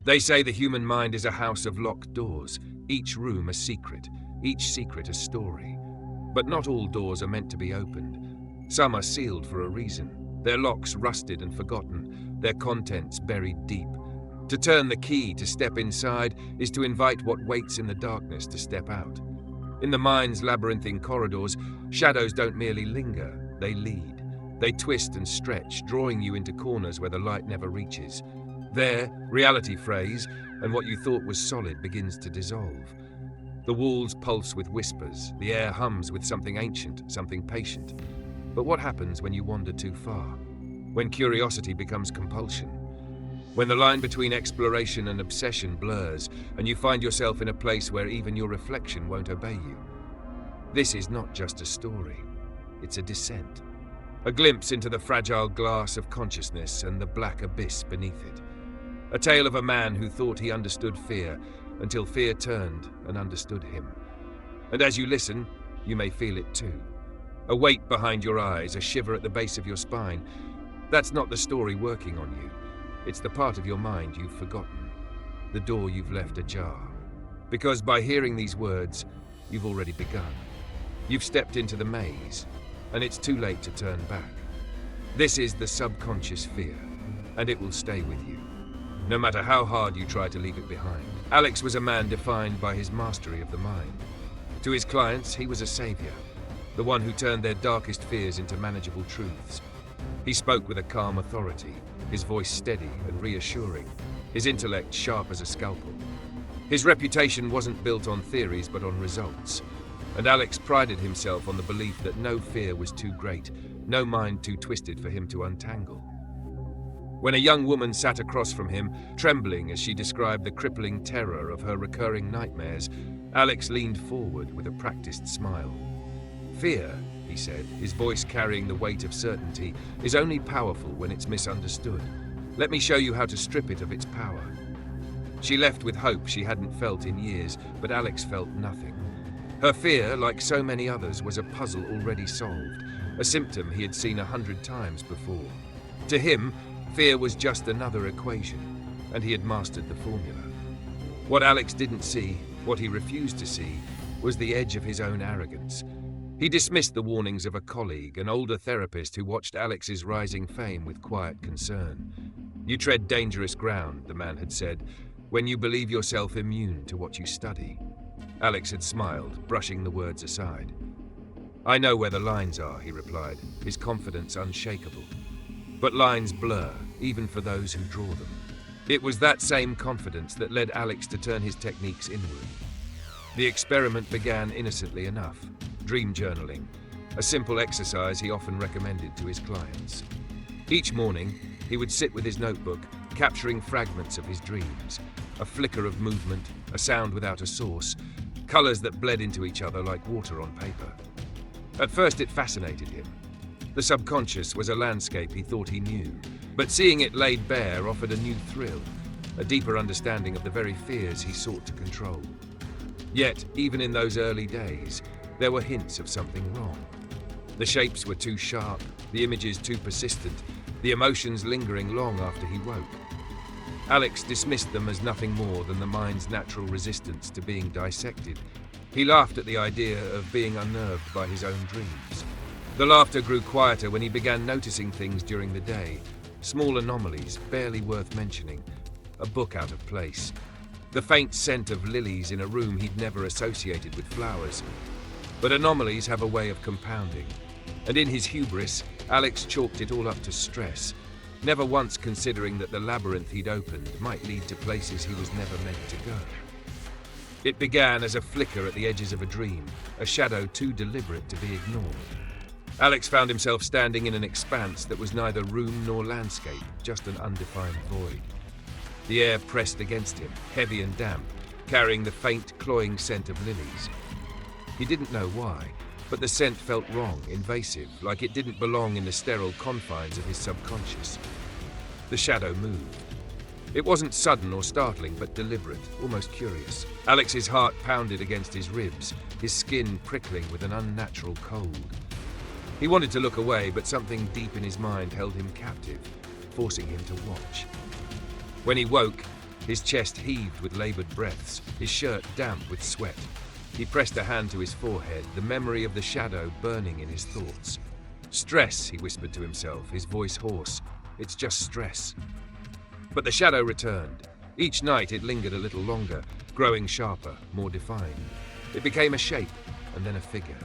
They say the human mind is a house of locked doors, each room a secret, each secret a story. But not all doors are meant to be opened. Some are sealed for a reason, their locks rusted and forgotten, their contents buried deep. To turn the key to step inside is to invite what waits in the darkness to step out. In the mind's labyrinthine corridors, shadows don't merely linger, they lead. They twist and stretch, drawing you into corners where the light never reaches. There, reality frays, and what you thought was solid begins to dissolve. The walls pulse with whispers, the air hums with something ancient, something patient. But what happens when you wander too far? When curiosity becomes compulsion? When the line between exploration and obsession blurs, and you find yourself in a place where even your reflection won't obey you? This is not just a story, it's a descent. A glimpse into the fragile glass of consciousness and the black abyss beneath it. A tale of a man who thought he understood fear, until fear turned and understood him. And as you listen, you may feel it too. A weight behind your eyes, a shiver at the base of your spine. That's not the story working on you. It's the part of your mind you've forgotten, the door you've left ajar. Because by hearing these words, you've already begun. You've stepped into the maze, and it's too late to turn back. This is the subconscious fear, and it will stay with you, no matter how hard you try to leave it behind. Alex was a man defined by his mastery of the mind. To his clients, he was a savior, the one who turned their darkest fears into manageable truths. He spoke with a calm authority, his voice steady and reassuring, his intellect sharp as a scalpel. His reputation wasn't built on theories but on results, and Alex prided himself on the belief that no fear was too great, no mind too twisted for him to untangle. When a young woman sat across from him, trembling as she described the crippling terror of her recurring nightmares, Alex leaned forward with a practiced smile. Fear, he said, his voice carrying the weight of certainty, is only powerful when it's misunderstood. Let me show you how to strip it of its power. She left with hope she hadn't felt in years, but Alex felt nothing. Her fear, like so many others, was a puzzle already solved, a symptom he had seen 100 times before. To him, fear was just another equation, and he had mastered the formula. What Alex didn't see, what he refused to see, was the edge of his own arrogance. He dismissed the warnings of a colleague, an older therapist who watched Alex's rising fame with quiet concern. You tread dangerous ground, the man had said, when you believe yourself immune to what you study. Alex had smiled, brushing the words aside. I know where the lines are, he replied, his confidence unshakable. But lines blur, even for those who draw them. It was that same confidence that led Alex to turn his techniques inward. The experiment began innocently enough. Dream journaling, a simple exercise he often recommended to his clients. Each morning, he would sit with his notebook, capturing fragments of his dreams, a flicker of movement, a sound without a source, colors that bled into each other like water on paper. At first, it fascinated him. The subconscious was a landscape he thought he knew, but seeing it laid bare offered a new thrill, a deeper understanding of the very fears he sought to control. Yet, even in those early days, there were hints of something wrong. The shapes were too sharp, the images too persistent, the emotions lingering long after he woke. Alex dismissed them as nothing more than the mind's natural resistance to being dissected. He laughed at the idea of being unnerved by his own dreams. The laughter grew quieter when he began noticing things during the day, small anomalies barely worth mentioning, a book out of place, the faint scent of lilies in a room he'd never associated with flowers. But anomalies have a way of compounding, and in his hubris, Alex chalked it all up to stress, never once considering that the labyrinth he'd opened might lead to places he was never meant to go. It began as a flicker at the edges of a dream, a shadow too deliberate to be ignored. Alex found himself standing in an expanse that was neither room nor landscape, just an undefined void. The air pressed against him, heavy and damp, carrying the faint, cloying scent of lilies. He didn't know why, but the scent felt wrong, invasive, like it didn't belong in the sterile confines of his subconscious. The shadow moved. It wasn't sudden or startling, but deliberate, almost curious. Alex's heart pounded against his ribs, his skin prickling with an unnatural cold. He wanted to look away, but something deep in his mind held him captive, forcing him to watch. When he woke, His chest heaved with labored breaths, his shirt damp with sweat. He pressed a hand to his forehead, the memory of the shadow burning in his thoughts. "Stress," he whispered to himself, his voice hoarse. "It's just stress." But the shadow returned. Each night it lingered a little longer, growing sharper, more defined. It became a shape, and then a figure.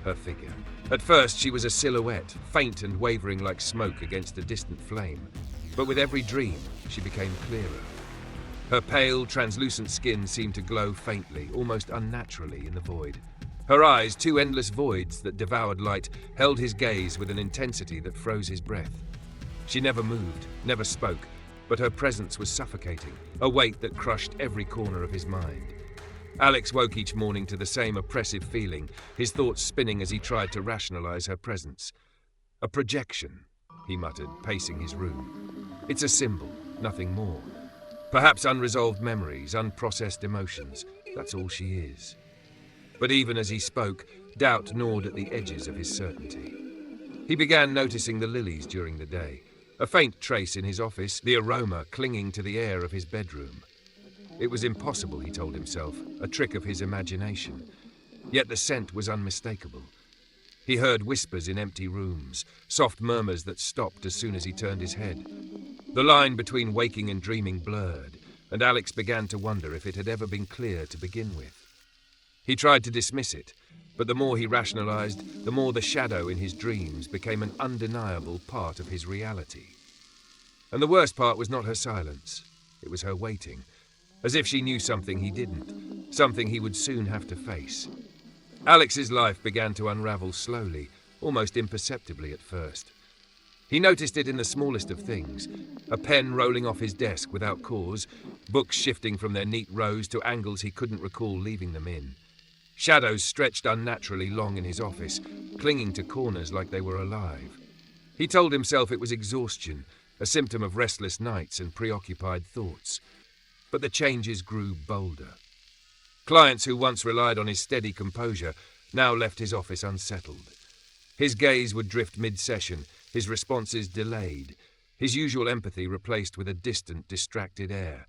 Her figure. At first she was a silhouette, faint and wavering like smoke against a distant flame. But with every dream, she became clearer. Her pale, translucent skin seemed to glow faintly, almost unnaturally in the void. Her eyes, two endless voids that devoured light, held his gaze with an intensity that froze his breath. She never moved, never spoke, but her presence was suffocating, a weight that crushed every corner of his mind. Alex woke each morning to the same oppressive feeling, his thoughts spinning as he tried to rationalize her presence. "A projection," he muttered, pacing his room. "It's a symbol, nothing more. Perhaps unresolved memories, unprocessed emotions. That's all she is." But even as he spoke, doubt gnawed at the edges of his certainty. He began noticing the lilies during the day, a faint trace in his office, the aroma clinging to the air of his bedroom. It was impossible, he told himself, a trick of his imagination. Yet the scent was unmistakable. He heard whispers in empty rooms, soft murmurs that stopped as soon as he turned his head. The line between waking and dreaming blurred, and Alex began to wonder if it had ever been clear to begin with. He tried to dismiss it, but the more he rationalized, the more the shadow in his dreams became an undeniable part of his reality. And the worst part was not her silence, it was her waiting, as if she knew something he didn't, something he would soon have to face. Alex's life began to unravel slowly, almost imperceptibly at first. He noticed it in the smallest of things, a pen rolling off his desk without cause, books shifting from their neat rows to angles he couldn't recall leaving them in. Shadows stretched unnaturally long in his office, clinging to corners like they were alive. He told himself it was exhaustion, a symptom of restless nights and preoccupied thoughts. But the changes grew bolder. Clients who once relied on his steady composure now left his office unsettled. His gaze would drift mid-session, his responses delayed, his usual empathy replaced with a distant, distracted air.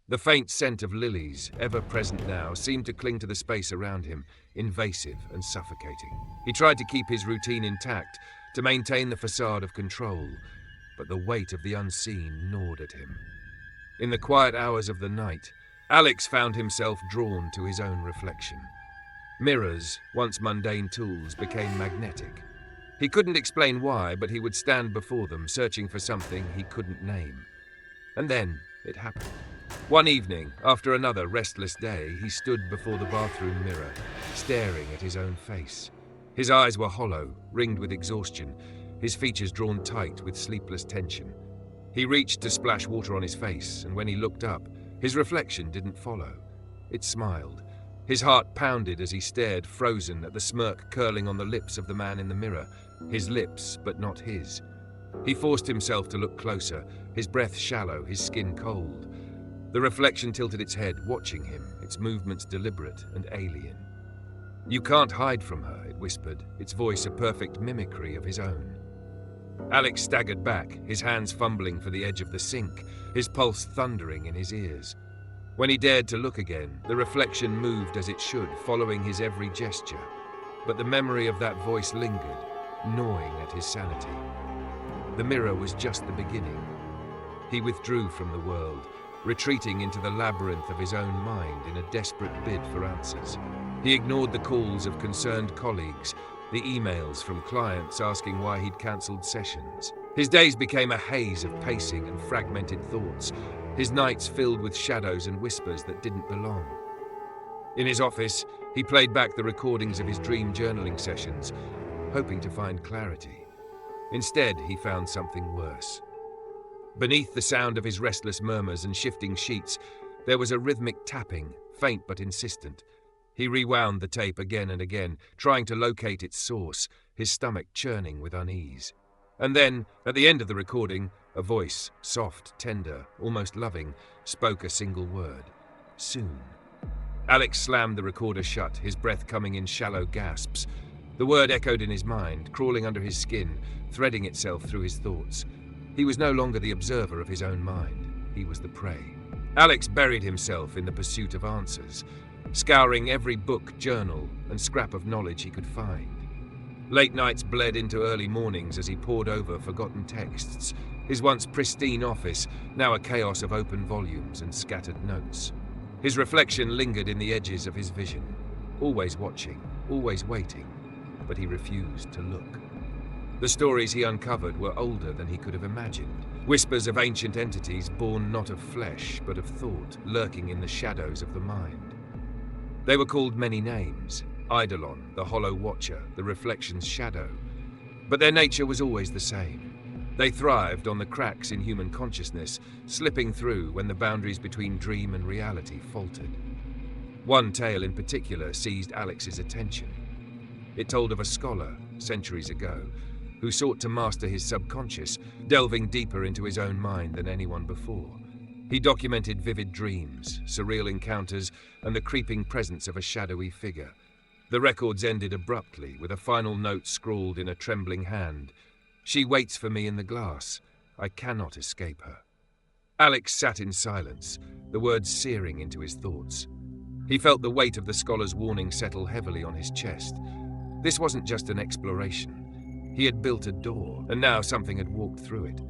The faint scent of lilies, ever present now, seemed to cling to the space around him, invasive and suffocating. He tried to keep his routine intact, to maintain the facade of control, but the weight of the unseen gnawed at him. In the quiet hours of the night, Alex found himself drawn to his own reflection. Mirrors, once mundane tools, became magnetic. He couldn't explain why, but he would stand before them, searching for something he couldn't name. And then it happened. One evening, after another restless day, he stood before the bathroom mirror, staring at his own face. His eyes were hollow, ringed with exhaustion, his features drawn tight with sleepless tension. He reached to splash water on his face, and when he looked up, his reflection didn't follow. It smiled. His heart pounded as he stared, frozen, at the smirk curling on the lips of the man in the mirror. His lips, but not his. He forced himself to look closer, his breath shallow, his skin cold. The reflection tilted its head, watching him, its movements deliberate and alien. "You can't hide from her," it whispered, its voice a perfect mimicry of his own. Alex staggered back, his hands fumbling for the edge of the sink, his pulse thundering in his ears. When he dared to look again, the reflection moved as it should, following his every gesture. But the memory of that voice lingered, gnawing at his sanity. The mirror was just the beginning. He withdrew from the world, retreating into the labyrinth of his own mind in a desperate bid for answers. He ignored the calls of concerned colleagues, the emails from clients asking why he'd cancelled sessions. His days became a haze of pacing and fragmented thoughts, his nights filled with shadows and whispers that didn't belong. In his office, he played back the recordings of his dream journaling sessions, hoping to find clarity. Instead, he found something worse. Beneath the sound of his restless murmurs and shifting sheets, there was a rhythmic tapping, faint but insistent. He rewound the tape again and again, trying to locate its source, his stomach churning with unease. And then, at the end of the recording, a voice, soft, tender, almost loving, spoke a single word. Soon. Alex slammed the recorder shut, his breath coming in shallow gasps. The word echoed in his mind, crawling under his skin, threading itself through his thoughts. He was no longer the observer of his own mind. He was the prey. Alex buried himself in the pursuit of answers, scouring every book, journal, and scrap of knowledge he could find. Late nights bled into early mornings as he pored over forgotten texts, his once pristine office now a chaos of open volumes and scattered notes. His reflection lingered in the edges of his vision, always watching, always waiting, but he refused to look. The stories he uncovered were older than he could have imagined, whispers of ancient entities born not of flesh but of thought, lurking in the shadows of the mind. They were called many names: Eidolon, the Hollow Watcher, the Reflection's Shadow. But their nature was always the same. They thrived on the cracks in human consciousness, slipping through when the boundaries between dream and reality faltered. One tale in particular seized Alex's attention. It told of a scholar, centuries ago, who sought to master his subconscious, delving deeper into his own mind than anyone before. He documented vivid dreams, surreal encounters, and the creeping presence of a shadowy figure. The records ended abruptly, with a final note scrawled in a trembling hand. "She waits for me in the glass. I cannot escape her." Alex sat in silence, the words searing into his thoughts. He felt the weight of the scholar's warning settle heavily on his chest. This wasn't just an exploration. He had built a door, and now something had walked through it.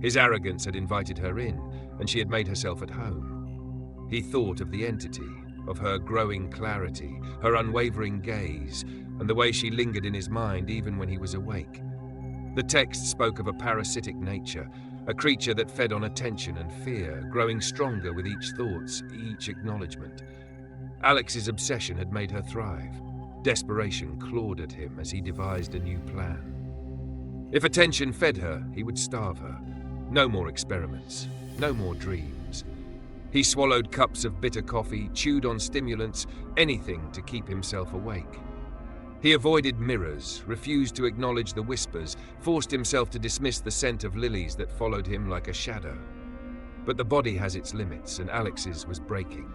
His arrogance had invited her in, and she had made herself at home. He thought of the entity, of her growing clarity, her unwavering gaze, and the way she lingered in his mind even when he was awake. The text spoke of a parasitic nature, a creature that fed on attention and fear, growing stronger with each thought, each acknowledgement. Alex's obsession had made her thrive. Desperation clawed at him as he devised a new plan. If attention fed her, he would starve her. No more experiments, no more dreams. He swallowed cups of bitter coffee, chewed on stimulants, anything to keep himself awake. He avoided mirrors, refused to acknowledge the whispers, forced himself to dismiss the scent of lilies that followed him like a shadow. But the body has its limits, and Alex's was breaking.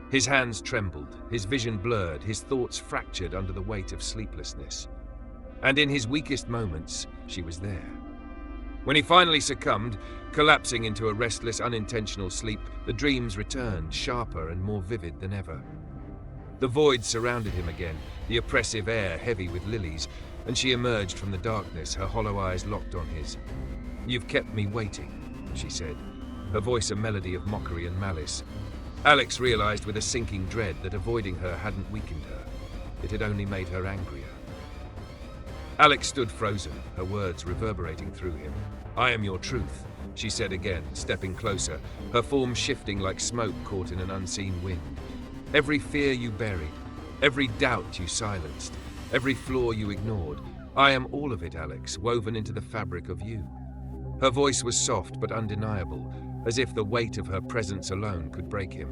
His hands trembled, his vision blurred, his thoughts fractured under the weight of sleeplessness. And in his weakest moments, she was there. When he finally succumbed, collapsing into a restless, unintentional sleep, the dreams returned, sharper and more vivid than ever. The void surrounded him again, the oppressive air heavy with lilies, and she emerged from the darkness, her hollow eyes locked on his. "You've kept me waiting," she said, her voice a melody of mockery and malice. Alex realized with a sinking dread that avoiding her hadn't weakened her. It had only made her angrier. Alex stood frozen, her words reverberating through him. "I am your truth," she said again, stepping closer, her form shifting like smoke caught in an unseen wind. "Every fear you buried, every doubt you silenced, every flaw you ignored, I am all of it, Alex, woven into the fabric of you." Her voice was soft but undeniable, as if the weight of her presence alone could break him.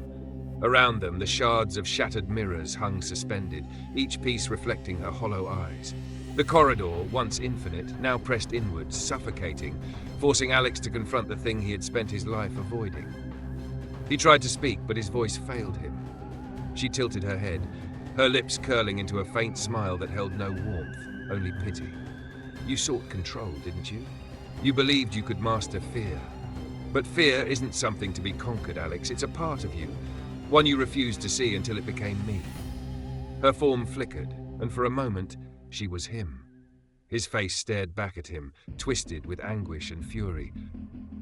Around them, the shards of shattered mirrors hung suspended, each piece reflecting her hollow eyes. The corridor, once infinite, now pressed inwards, suffocating, forcing Alex to confront the thing he had spent his life avoiding. He tried to speak, but his voice failed him. She tilted her head, her lips curling into a faint smile that held no warmth, only pity. "You sought control, didn't you? You believed you could master fear. But fear isn't something to be conquered, Alex. It's a part of you, one you refused to see until it became me." Her form flickered, and for a moment, she was him. His face stared back at him, twisted with anguish and fury.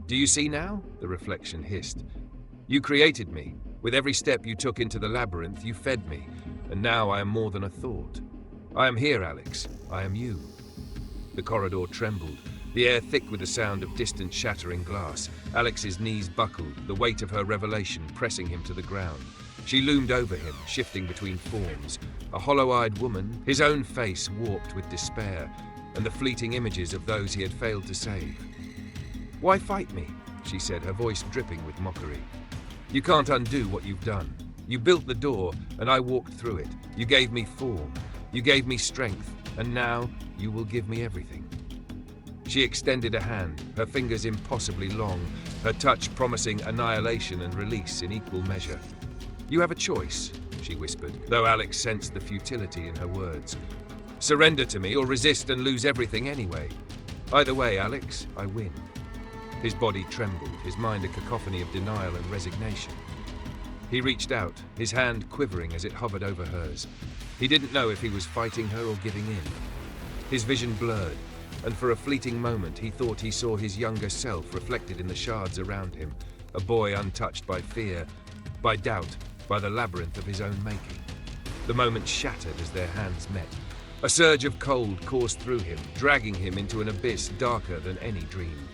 "Do you see now?" the reflection hissed. "You created me. With every step you took into the labyrinth, you fed me, and now I am more than a thought. I am here, Alex. I am you." The corridor trembled, the air thick with the sound of distant shattering glass. Alex's knees buckled, the weight of her revelation pressing him to the ground. She loomed over him, shifting between forms. A hollow-eyed woman, his own face warped with despair, and the fleeting images of those he had failed to save. "Why fight me?" she said, her voice dripping with mockery. "You can't undo what you've done. You built the door, and I walked through it. You gave me form. You gave me strength, and now you will give me everything." She extended a hand, her fingers impossibly long, her touch promising annihilation and release in equal measure. "You have a choice," she whispered, though Alex sensed the futility in her words. "Surrender to me or resist and lose everything anyway. Either way, Alex, I win." His body trembled, his mind a cacophony of denial and resignation. He reached out, his hand quivering as it hovered over hers. He didn't know if he was fighting her or giving in. His vision blurred, and for a fleeting moment he thought he saw his younger self reflected in the shards around him, a boy untouched by fear, by doubt, by the labyrinth of his own making. The moment shattered as their hands met. A surge of cold coursed through him, dragging him into an abyss darker than any dream.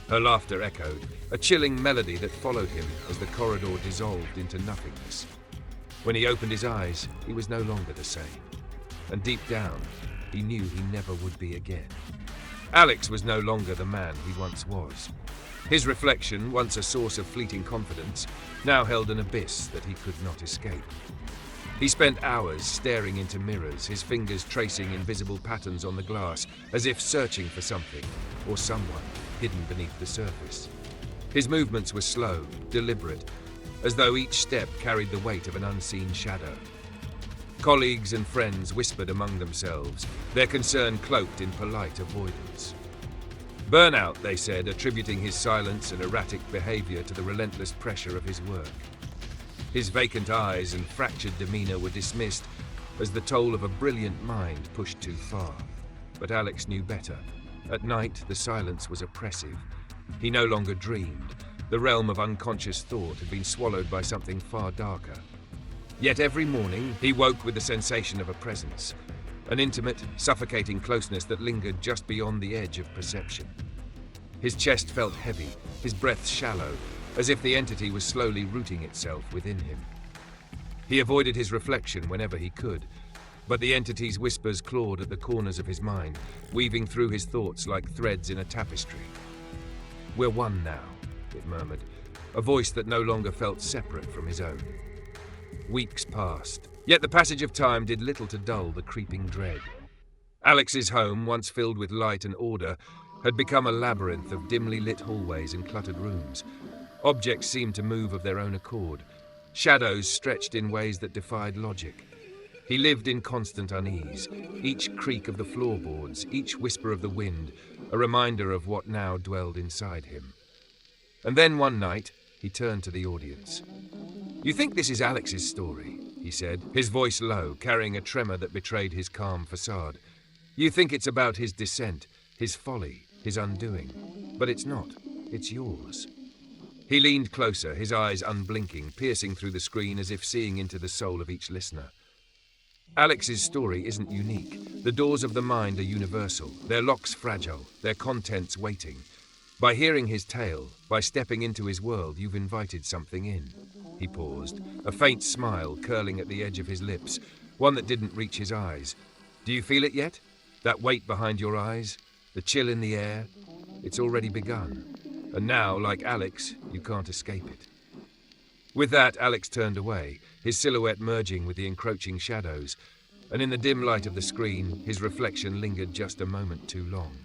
Her laughter echoed, a chilling melody that followed him as the corridor dissolved into nothingness. When he opened his eyes, he was no longer the same. And deep down, he knew he never would be again. Alex was no longer the man he once was. His reflection, once a source of fleeting confidence, now held an abyss that he could not escape. He spent hours staring into mirrors, his fingers tracing invisible patterns on the glass, as if searching for something or someone hidden beneath the surface. His movements were slow, deliberate, as though each step carried the weight of an unseen shadow. Colleagues and friends whispered among themselves, their concern cloaked in polite avoidance. Burnout, they said, attributing his silence and erratic behavior to the relentless pressure of his work. His vacant eyes and fractured demeanor were dismissed as the toll of a brilliant mind pushed too far. But Alex knew better. At night, the silence was oppressive. He no longer dreamed. The realm of unconscious thought had been swallowed by something far darker. Yet every morning, he woke with the sensation of a presence, an intimate, suffocating closeness that lingered just beyond the edge of perception. His chest felt heavy, his breath shallow, as if the entity was slowly rooting itself within him. He avoided his reflection whenever he could, but the entity's whispers clawed at the corners of his mind, weaving through his thoughts like threads in a tapestry. "We're one now," it murmured, a voice that no longer felt separate from his own. Weeks passed, yet the passage of time did little to dull the creeping dread. Alex's home, once filled with light and order, had become a labyrinth of dimly lit hallways and cluttered rooms. Objects seemed to move of their own accord. Shadows stretched in ways that defied logic. He lived in constant unease, each creak of the floorboards, each whisper of the wind, a reminder of what now dwelled inside him. And then one night, he turned to the audience. "You think this is Alex's story," he said, his voice low, carrying a tremor that betrayed his calm facade. "You think it's about his descent, his folly, his undoing. But it's not. It's yours." He leaned closer, his eyes unblinking, piercing through the screen as if seeing into the soul of each listener. Alex's story isn't unique. The doors of the mind are universal, their locks fragile, their contents waiting. By hearing his tale, by stepping into his world, you've invited something in. He paused, a faint smile curling at the edge of his lips, one that didn't reach his eyes. "Do you feel it yet? That weight behind your eyes? The chill in the air? It's already begun. And now, like Alex, you can't escape it." With that, Alex turned away, his silhouette merging with the encroaching shadows, and in the dim light of the screen, his reflection lingered just a moment too long.